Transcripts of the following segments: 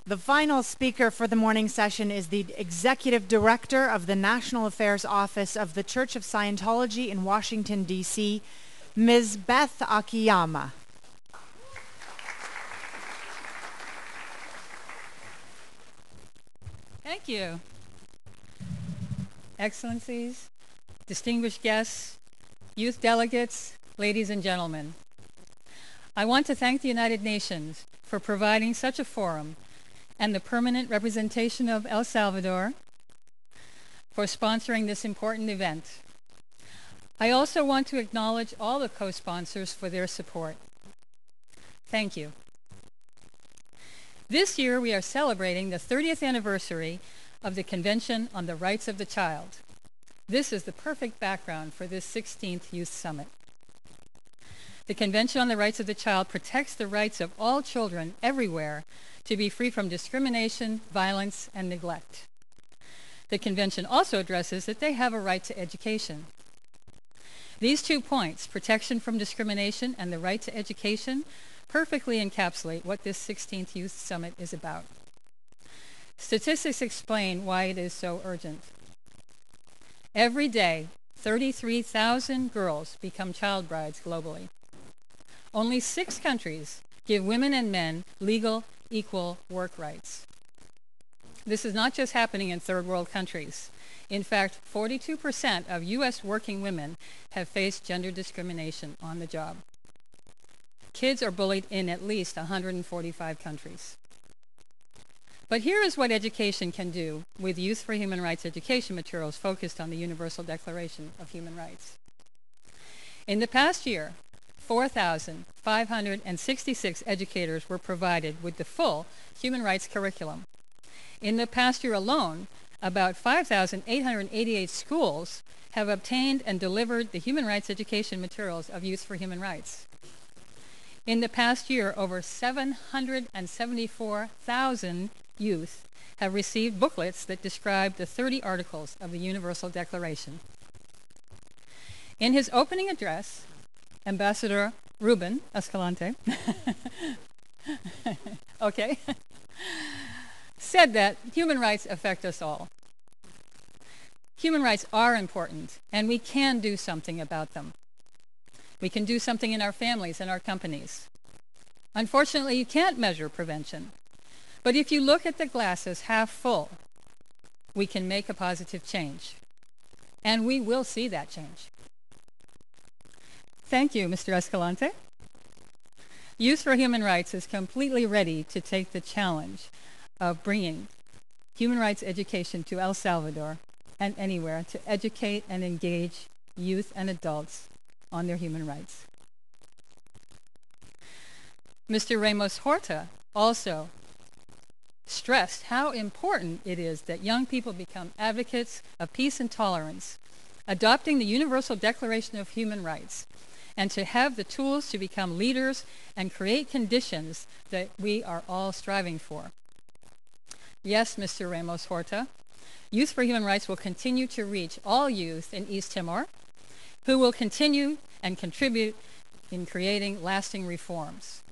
The final speaker for the morning session is the Executive Director of the National Affairs Office of the Church of Scientology in Washington, D.C., Ms. Beth Akiyama. Thank you. Excellencies, distinguished guests, youth delegates, ladies and gentlemen. I want to thank the United Nations for providing such a forum and the permanent representation of El Salvador for sponsoring this important event. I also want to acknowledge all the co-sponsors for their support. Thank you. This year we are celebrating the 30th anniversary of the Convention on the Rights of the Child. This is the perfect background for this 16th Youth Summit. The Convention on the Rights of the Child protects the rights of all children everywhere to be free from discrimination, violence, and neglect. The Convention also addresses that they have a right to education. These 2 points, protection from discrimination and the right to education, perfectly encapsulate what this 16th Youth Summit is about. Statistics explain why it is so urgent. Every day, 33,000 girls become child brides globally. Only 6 countries give women and men legal, equal work rights. This is not just happening in third world countries. In fact, 42% of U.S. working women have faced gender discrimination on the job. Kids are bullied in at least 145 countries. But here is what education can do with Youth for Human Rights education materials focused on the Universal Declaration of Human Rights. In the past year, 4,566 educators were provided with the full human rights curriculum. In the past year alone, about 5,888 schools have obtained and delivered the human rights education materials of Youth for Human Rights. In the past year, over 774,000 youth have received booklets that describe the 30 articles of the Universal Declaration. In his opening address, Ambassador Ruben Escalante said that human rights affect us all. Human rights are important, and we can do something about them. We can do something in our families and our companies. Unfortunately, you can't measure prevention. But if you look at the glass as half full, we can make a positive change. And we will see that change. Thank you, Mr. Escalante. Youth for Human Rights is completely ready to take the challenge of bringing human rights education to El Salvador and anywhere to educate and engage youth and adults on their human rights. Mr. Ramos Horta also stressed how important it is that young people become advocates of peace and tolerance, adopting the Universal Declaration of Human Rights, and to have the tools to become leaders and create conditions that we are all striving for. Yes, Mr. Ramos Horta, Youth for Human Rights will continue to reach all youth in East Timor, who will continue and contribute in creating lasting reforms.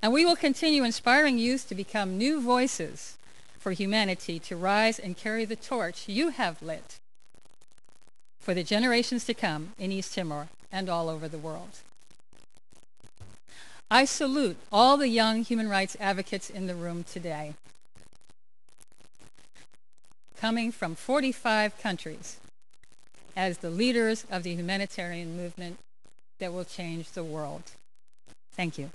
And we will continue inspiring youth to become new voices for humanity to rise and carry the torch you have lit for the generations to come in East Timor and all over the world. I salute all the young human rights advocates in the room today, coming from 45 countries, as the leaders of the humanitarian movement that will change the world. Thank you.